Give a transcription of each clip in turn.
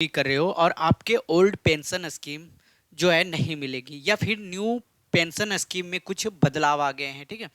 कर रहे हो और आपके ओल्ड पेंशन स्कीम जो है नहीं मिलेगी या फिर न्यू पेंशन स्कीम में कुछ बदलाव आ गए हैं। ठीक है।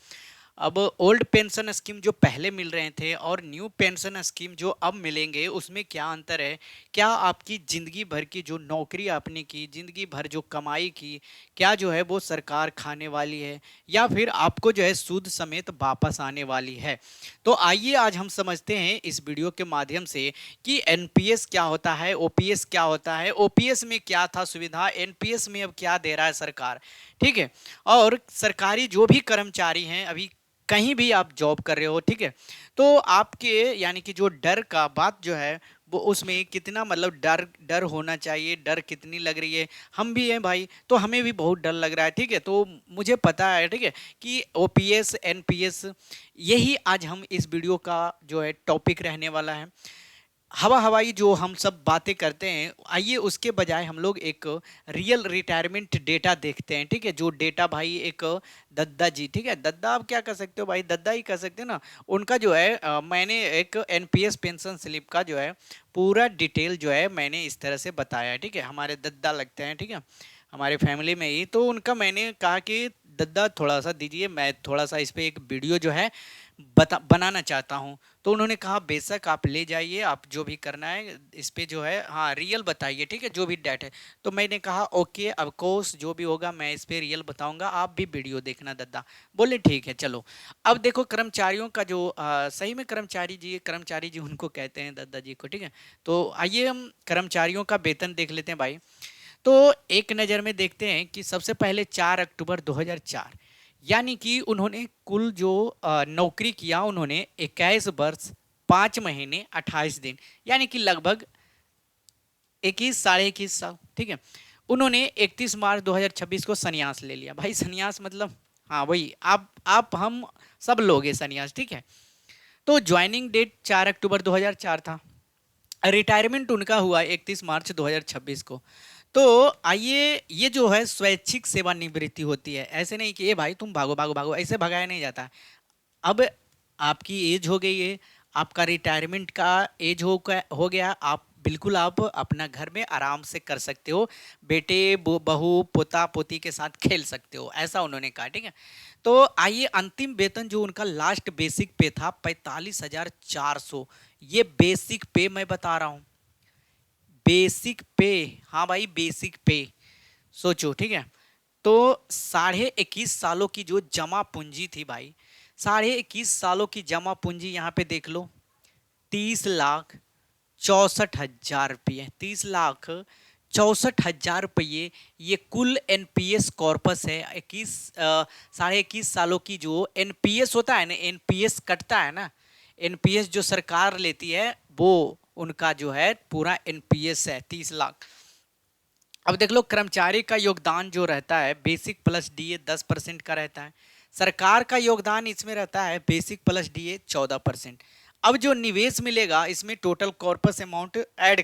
अब ओल्ड पेंशन स्कीम जो पहले मिल रहे थे और न्यू पेंशन स्कीम जो अब मिलेंगे उसमें क्या अंतर है? क्या आपकी ज़िंदगी भर की जो नौकरी आपने की, ज़िंदगी भर जो कमाई की, क्या जो है वो सरकार खाने वाली है या फिर आपको जो है सूद समेत वापस आने वाली है? तो आइए आज हम समझते हैं इस वीडियो के माध्यम से कि एनपीएस क्या होता है, ओपीएस क्या होता है, ओपीएस में क्या था सुविधा, एनपीएस में अब क्या दे रहा है सरकार। ठीक है। और सरकारी जो भी कर्मचारी हैं अभी कहीं भी आप जॉब कर रहे हो, ठीक है, तो आपके यानी कि जो डर का बात जो है वो उसमें कितना मतलब डर डर होना चाहिए, डर कितनी लग रही है। हम भी हैं भाई, तो हमें भी बहुत डर लग रहा है। ठीक है। तो मुझे पता है, ठीक है, कि ओपीएस एनपीएस यही आज हम इस वीडियो का जो है टॉपिक रहने वाला है। हवा हवाई जो हम सब बातें करते हैं, आइए उसके बजाय हम लोग एक रियल रिटायरमेंट डेटा देखते हैं। ठीक है। जो डेटा भाई एक दद्दा जी, ठीक है, दद्दा आप क्या कर सकते हो भाई, दद्दा ही कर सकते हो ना। उनका जो है मैंने एक एनपीएस पेंशन स्लिप का जो है पूरा डिटेल जो है मैंने इस तरह से बताया है। ठीक है। हमारे दद्दा लगते हैं, ठीक है, हमारे फैमिली में ही। तो उनका मैंने कहा कि दद्दा थोड़ा सा दीजिए, मैं थोड़ा सा इस पे एक वीडियो जो है बनाना चाहता हूँ। तो उन्होंने कहा बेशक आप ले जाइए, आप जो भी करना है इस पे जो है, हाँ रियल बताइए, ठीक है, जो भी डेट है। तो मैंने कहा ओके ऑफ कोर्स जो भी होगा मैं इस पे रियल बताऊंगा, आप भी वीडियो देखना दद्दा। बोले ठीक है चलो। अब देखो कर्मचारियों का जो सही में कर्मचारी जी उनको कहते हैं दद्दा जी को। ठीक है। तो आइए हम कर्मचारियों का वेतन देख लेते हैं भाई। तो एक नज़र में देखते हैं कि सबसे पहले 4 अक्टूबर 2004, यानी कि उन्होंने कुल जो नौकरी किया उन्होंने 21 वर्ष 5 महीने 28 दिन, यानी कि लगभग 21 साढ़े 21 साल। ठीक है। उन्होंने 31 मार्च 2026 को संन्यास ले लिया। भाई संन्यास मतलब, हाँ वही आप हम सब लोग हैं संन्यास। ठीक है। तो ज्वाइनिंग डेट 4 अक्टूबर 2004 था। रिटायरमेंट उनका हुआ 31 मार्च 2026 को। तो आइए, ये जो है स्वैच्छिक सेवानिवृत्ति होती है, ऐसे नहीं कि ये भाई तुम भागो भागो भागो, ऐसे भगाया नहीं जाता। अब आपकी एज हो गई है, आपका रिटायरमेंट का एज हो गया, आप बिल्कुल आप अपना घर में आराम से कर सकते हो, बेटे बहू पोता पोती के साथ खेल सकते हो, ऐसा उन्होंने कहा। ठीक है। तो आइए, अंतिम वेतन जो उनका लास्ट बेसिक पे था 45,400, ये बेसिक पे मैं बता रहा हूँ, बेसिक पे। हाँ भाई बेसिक पे, सोचो। ठीक है। तो 21.5 सालों की जो जमा पूंजी थी भाई, 21.5 सालों की जमा पूंजी यहाँ पे देख लो, 30,64,000 रुपये, 30,64,000 रुपये। ये कुल एनपीएस कॉर्पस है। 21 साढ़े 21 सालों की जो एनपीएस होता है ना, एनपीएस कटता है ना, एनपीएस जो सरकार लेती है वो उनका जो है पूरा एनपीएस है 30 लाख। अब देख लो कर्मचारी का योगदान जो रहता है बेसिक प्लस डीए 10% का रहता है। सरकार का योगदान इसमें रहता है बेसिक प्लस डीए 14%। अब जो निवेश मिलेगा इसमें टोटल कॉर्पस अमाउंट ऐड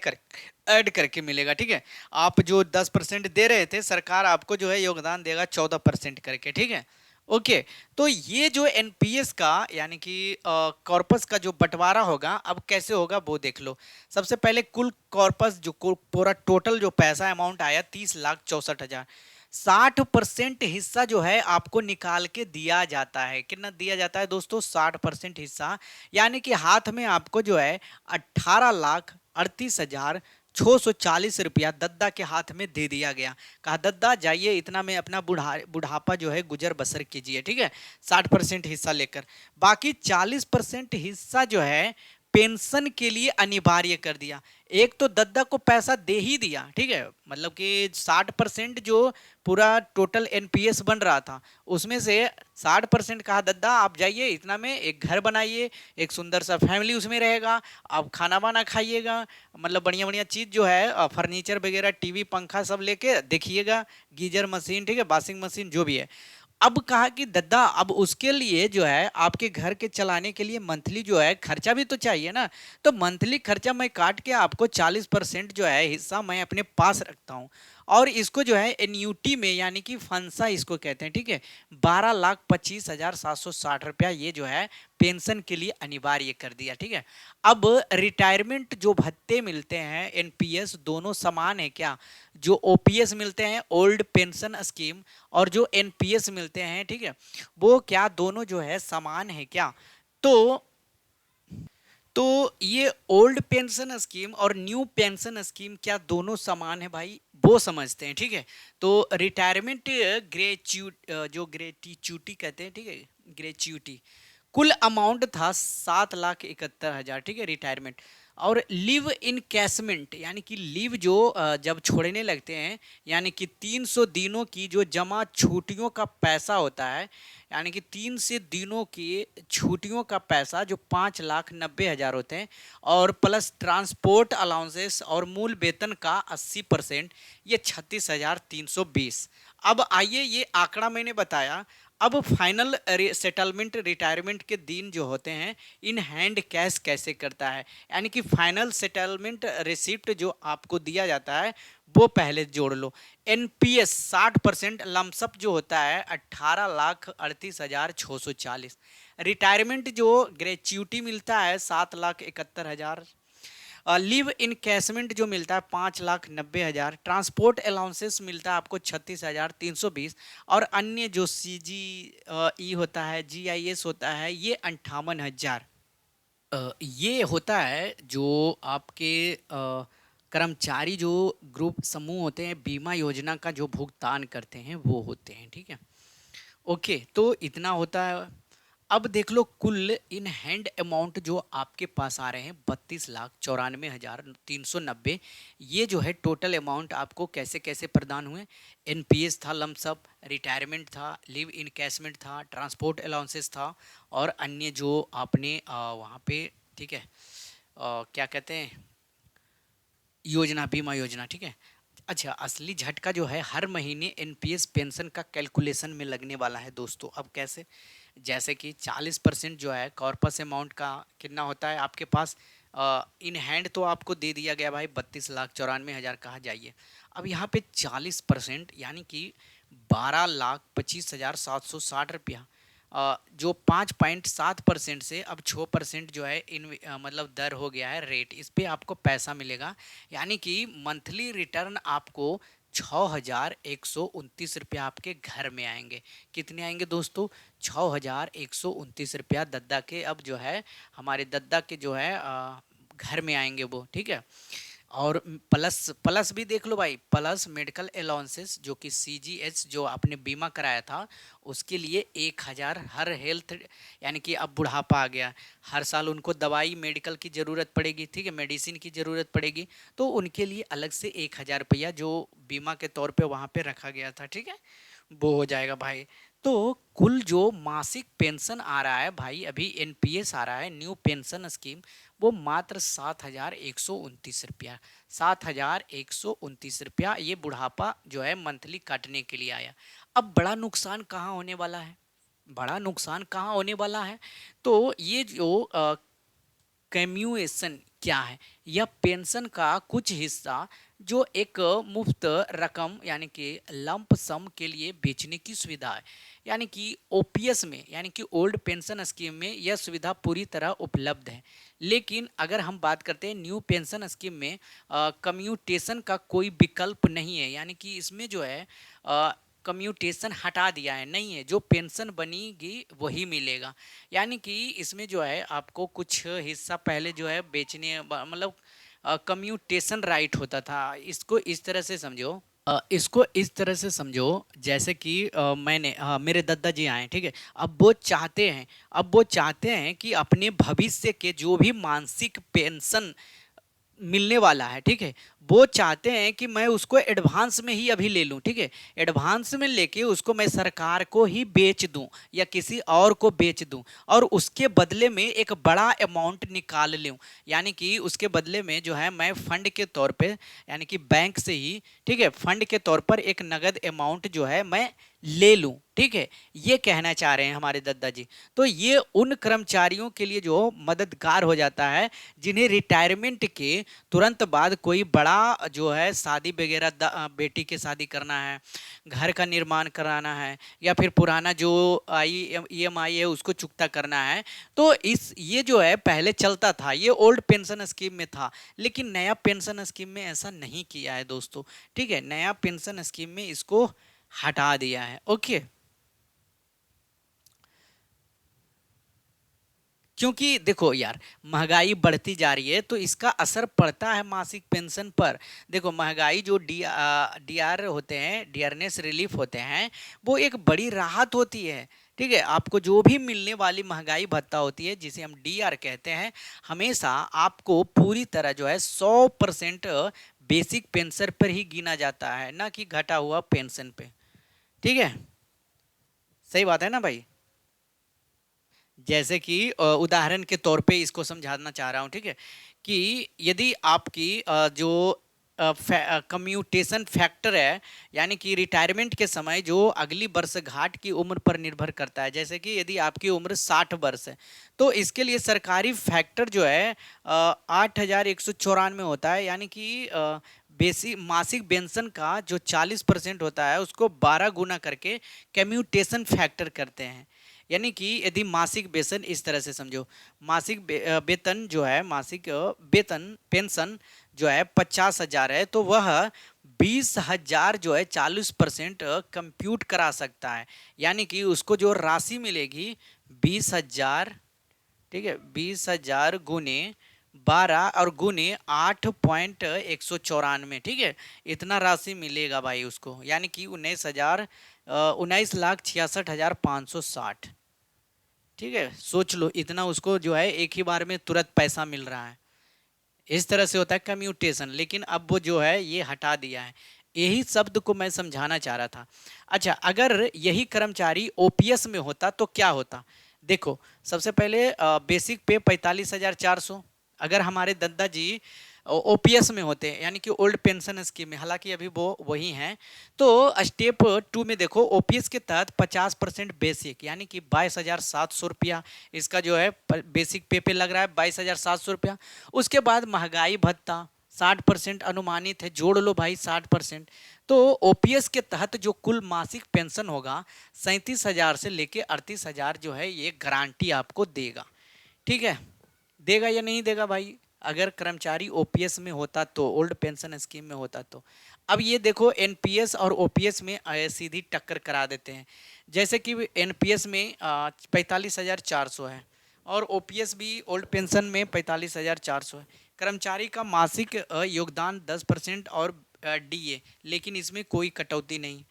करके मिलेगा। ठीक है। आप जो 10% दे रहे थे, सरकार आपको जो है योगदान देगा 14% करके। ठीक है। ओके। तो ये जो एनपीएस का यानी कि कॉर्पस का जो बंटवारा होगा अब कैसे होगा वो देख लो। सबसे पहले कुल कॉर्पस जो पूरा टोटल जो पैसा अमाउंट आया 30,64,000, 60% हिस्सा जो है आपको निकाल के दिया जाता है। कितना दिया जाता है दोस्तों? 60% हिस्सा, यानी कि हाथ में आपको जो है 18,38,640 रुपया दद्दा के हाथ में दे दिया गया। कहा दद्दा जाइए इतना में अपना बुढ़ापा जो है गुजर बसर कीजिए। ठीक है। 60% हिस्सा लेकर बाकी 40% हिस्सा जो है पेंशन के लिए अनिवार्य कर दिया। एक तो दद्दा को पैसा दे ही दिया, ठीक है, मतलब कि 60% जो पूरा टोटल एनपीएस बन रहा था उसमें से 60% कहा दद्दा आप जाइए इतना में एक घर बनाइए, एक सुंदर सा फैमिली उसमें रहेगा, आप खाना वाना खाइएगा, मतलब बढ़िया बढ़िया चीज़ जो है फर्नीचर वगैरह टीवी पंखा सब लेके देखिएगा, गीजर मशीन, ठीक है, वॉशिंग मशीन जो भी है। अब कहा कि दद्दा अब उसके लिए जो है आपके घर के चलाने के लिए मंथली जो है खर्चा भी तो चाहिए ना, तो मंथली खर्चा मैं काट के आपको 40% जो है हिस्सा मैं अपने पास रखता हूँ और इसको जो है एन्यूटी में यानी कि फंसा इसको कहते हैं, ठीक है। 12,25,760 ये जो है पेंशन के लिए अनिवार्य कर दिया, ठीक है। अब रिटायरमेंट जो भत्ते मिलते हैं एनपीएस दोनों समान है क्या? जो ओपीएस मिलते हैं ओल्ड पेंशन स्कीम और जो एनपीएस मिलते हैं, ठीक है, वो क्या दोनों जो है समान है क्या? तो ये ओल्ड पेंशन स्कीम और न्यू पेंशन स्कीम क्या दोनों समान है भाई? वो समझते हैं, ठीक है। तो रिटायरमेंट जो ग्रेच्युटी कहते हैं, ठीक है, ग्रेच्युटी कुल अमाउंट था 7,71,000, ठीक है, रिटायरमेंट। और लिव इनकैशमेंट यानी कि लिव जो जब छोड़ने लगते हैं यानी कि 300 दिनों की जो जमा छुट्टियों का पैसा होता है, यानी कि 300 दिनों की छुट्टियों का पैसा जो 5,90,000 होते हैं और प्लस ट्रांसपोर्ट अलाउंसेस और मूल वेतन का 80%, ये 36,320। अब आइए ये आंकड़ा मैंने बताया। अब फाइनल सेटलमेंट रिटायरमेंट के दिन जो होते हैं इन हैंड कैश कैसे करता है, यानी कि फाइनल सेटलमेंट रिसिप्ट जो आपको दिया जाता है वो पहले जोड़ लो। एनपीएस 60% लमसम जो होता है 18,38,640। रिटायरमेंट जो ग्रेच्युटी मिलता है 7,71,000। लिव इनकैशमेंट जो मिलता है 5,90,000। ट्रांसपोर्ट अलाउंसेस मिलता है आपको 36,320 और अन्य जो सीजी ई होता है, जीआईएस होता है, ये 58,000। ये होता है जो आपके कर्मचारी जो ग्रुप समूह होते हैं बीमा योजना का जो भुगतान करते हैं वो होते हैं, ठीक है। ओके, तो इतना होता है। अब देख लो कुल इन हैंड अमाउंट जो आपके पास आ रहे हैं 32,94,390। ये जो है टोटल अमाउंट आपको कैसे कैसे प्रदान हुए? एनपीएस था लमसम, रिटायरमेंट था, लिव इनकैशमेंट था, ट्रांसपोर्ट अलाउंसेस था और अन्य जो आपने वहाँ पे, ठीक है, क्या कहते हैं, योजना, बीमा योजना, ठीक है। अच्छा, असली झटका जो है हर महीने एनपीएस पेंशन का कैलकुलेशन में लगने वाला है दोस्तों। अब कैसे? जैसे कि 40% जो है कॉर्पस अमाउंट का कितना होता है आपके पास, इन हैंड तो आपको दे दिया गया भाई 32,94,000 कहा जाइए। अब यहाँ पे 40% यानी कि 12,25,760 जो 5.7% से अब 6% जो है मतलब दर हो गया है रेट, इस पे आपको पैसा मिलेगा। यानी कि मंथली रिटर्न आपको 6,129 रुपया आपके घर में आएंगे। कितने आएंगे दोस्तों? 6,129 रुपया दद्दा के, अब जो है हमारे दद्दा के जो है घर में आएंगे वो, ठीक है। और प्लस प्लस भी देख लो भाई, प्लस मेडिकल अलाउंसेस जो कि सीजीएच जो आपने बीमा कराया था उसके लिए 1,000 हर हेल्थ, यानी कि अब बुढ़ापा आ गया, हर साल उनको दवाई मेडिकल की ज़रूरत पड़ेगी, ठीक है, मेडिसिन की ज़रूरत पड़ेगी, तो उनके लिए अलग से 1,000 रुपया जो बीमा के तौर पे वहाँ पे रखा गया था, ठीक है, वो हो जाएगा भाई। तो कुल जो मासिक पेंशन आ रहा है भाई, अभी एनपीएस आ रहा है न्यू पेंशन स्कीम, वो मात्र 7,129 रुपया, 7,129 रुपया ये बुढ़ापा जो है मंथली काटने के लिए आया। अब बड़ा नुकसान कहाँ होने वाला है? बड़ा नुकसान कहाँ होने वाला है? तो ये जो कम्यूएशन क्या है? यह पेंशन का कुछ हिस्सा जो एक मुफ्त रकम यानी कि लंप सम के लिए बेचने की सुविधा है, यानी कि ओपीएस में यानी कि ओल्ड पेंशन स्कीम में यह सुविधा पूरी तरह उपलब्ध है। लेकिन अगर हम बात करते हैं न्यू पेंशन स्कीम में कम्यूटेशन का कोई विकल्प नहीं है, यानी कि इसमें जो है कम्यूटेशन हटा दिया है, नहीं है, जो पेंशन बनेगी वही मिलेगा। यानी कि इसमें जो है आपको कुछ हिस्सा पहले जो है बेचने मतलब कम्यूटेशन राइट होता था। इसको इस तरह से समझो, इसको इस तरह से समझो जैसे कि मैंने मेरे दादाजी आए, ठीक है, अब वो चाहते हैं कि अपने भविष्य के जो भी मानसिक पेंशन मिलने वाला है, ठीक है, वो चाहते हैं कि मैं उसको एडवांस में ही अभी ले लूं, ठीक है, एडवांस में लेके उसको मैं सरकार को ही बेच दूं या किसी और को बेच दूं और उसके बदले में एक बड़ा अमाउंट निकाल लूं, यानी कि उसके बदले में जो है मैं फंड के तौर पे यानी कि बैंक से ही, ठीक है, फंड के तौर पर एक नगद अमाउंट जो है मैं ले लूं, ठीक है, ये कहना चाह रहे हैं हमारे दादाजी। तो ये उन कर्मचारियों के लिए जो मददगार हो जाता है जिन्हें रिटायरमेंट के तुरंत बाद कोई बड़ा नया जो है शादी वगैरह बेटी की शादी करना है, घर का निर्माण कराना है, या फिर पुराना जो ईएमआई है उसको चुकता करना है, तो इस ये जो है पहले चलता था, ये ओल्ड पेंशन स्कीम में था। लेकिन नया पेंशन स्कीम में ऐसा नहीं किया है दोस्तों, ठीक है। नया पेंशन स्कीम में इसको हटा दिया है। ओके, क्योंकि देखो यार, महंगाई बढ़ती जा रही है तो इसका असर पड़ता है मासिक पेंशन पर। देखो, महंगाई जो डीआर होते हैं, डियरनेस रिलीफ होते हैं, वो एक बड़ी राहत होती है, ठीक है। आपको जो भी मिलने वाली महंगाई भत्ता होती है, जिसे हम डीआर कहते हैं, हमेशा आपको पूरी तरह जो है 100% बेसिक पेंशन पर ही गिना जाता है, ना कि घटा हुआ पेंशन पे, ठीक है। सही बात है ना भाई। जैसे कि उदाहरण के तौर पे इसको समझाना चाह रहा हूँ, ठीक है, कि यदि आपकी जो कम्यूटेशन फैक्टर है, यानी कि रिटायरमेंट के समय जो अगली वर्षगांठ की उम्र पर निर्भर करता है, जैसे कि यदि आपकी उम्र 60 वर्ष है, तो इसके लिए सरकारी फैक्टर जो है 8,194 होता है, यानी कि बेसिक मासिक पेंशन का जो 40% होता है उसको 12 गुना करके कम्यूटेशन फैक्टर करते हैं। यानी कि यदि मासिक वेतन, इस तरह से समझो, मासिक वेतन जो है, मासिक वेतन पेंशन जो है 50,000 है, तो वह 20,000 जो है 40% कंप्यूट करा सकता है। यानी कि उसको जो राशि मिलेगी 20,000, ठीक है, 20,000 गुने 12 और गुने 8.194, ठीक है, इतना राशि मिलेगा भाई उसको, यानी कि 19,66,560, ठीक है। सोच लो, इतना उसको जो है एक ही बार में तुरंत पैसा मिल रहा है। इस तरह से होता है कम्यूटेशन, लेकिन अब वो जो है ये हटा दिया है। यही शब्द को मैं समझाना चाह रहा था। अच्छा, अगर यही कर्मचारी ओपीएस में होता तो क्या होता? देखो, सबसे पहले बेसिक पे 45,400, अगर हमारे दद्दा जी ओपीएस में होते हैं, यानी कि ओल्ड पेंशन स्कीम में, हालांकि अभी वो वही हैं, तो स्टेप 2 में देखो, ओपीएस के तहत 50% बेसिक, यानी कि 22,700 रुपया इसका जो है बेसिक पे लग रहा है, 22,700 रुपया। उसके बाद महंगाई भत्ता 60% अनुमानित है, जोड़ लो भाई 60%। तो ओपीएस के तहत जो कुल मासिक पेंशन होगा 37,000 से लेके 38,000 जो है, ये गारंटी आपको देगा, ठीक है। देगा या नहीं देगा भाई? अगर कर्मचारी ओपीएस में होता तो, ओल्ड पेंशन स्कीम में होता तो। अब ये देखो, एनपीएस और ओपीएस में सीधी टक्कर करा देते हैं। जैसे कि एनपीएस में 45,400 है, और ओपीएस भी ओल्ड पेंशन में 45,400 है। कर्मचारी का मासिक योगदान 10% और डीए, लेकिन इसमें कोई कटौती नहीं।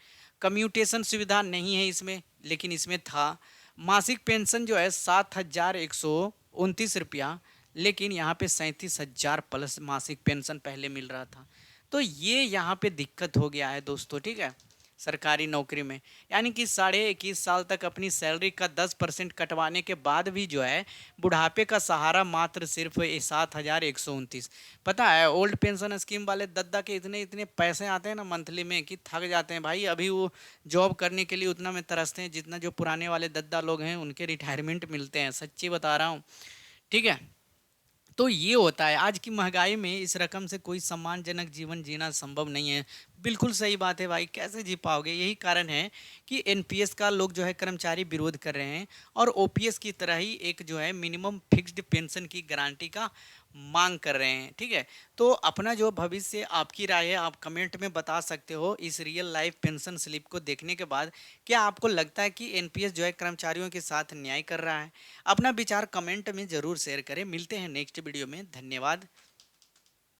कम्यूटेशन सुविधा नहीं है इसमें, लेकिन इसमें था। मासिक पेंशन जो है 7,129 रुपया, लेकिन यहाँ पे 37,000 प्लस मासिक पेंशन पहले मिल रहा था। तो ये यहाँ पे दिक्कत हो गया है दोस्तों, ठीक है, सरकारी नौकरी में। यानी कि 21.5 साल तक अपनी सैलरी का 10% कटवाने के बाद भी जो है, बुढ़ापे का सहारा मात्र सिर्फ 7,129। पता है, ओल्ड पेंशन स्कीम वाले दद्दा के इतने इतने पैसे आते हैं ना मंथली में, कि थक जाते हैं भाई। अभी वो जॉब करने के लिए उतना में तरसते हैं जितना जो पुराने वाले दद्दा लोग हैं उनके रिटायरमेंट मिलते हैं, सच्ची बता रहा हूँ, ठीक है। तो ये होता है, आज की महंगाई में इस रकम से कोई सम्मानजनक जीवन जीना संभव नहीं है। बिल्कुल सही बात है भाई, कैसे जी पाओगे? यही कारण है कि एनपीएस का लोग जो है कर्मचारी विरोध कर रहे हैं, और ओपीएस की तरह ही एक जो है मिनिमम फिक्स्ड पेंशन की गारंटी का मांग कर रहे हैं, ठीक है। तो अपना जो भविष्य, आपकी राय है, आप कमेंट में बता सकते हो इस रियल लाइफ पेंशन स्लिप को देखने के बाद। क्या आपको लगता है कि एनपीएस जो है कर्मचारियों के साथ न्याय कर रहा है? अपना विचार कमेंट में जरूर शेयर करें। मिलते हैं नेक्स्ट वीडियो में, धन्यवाद।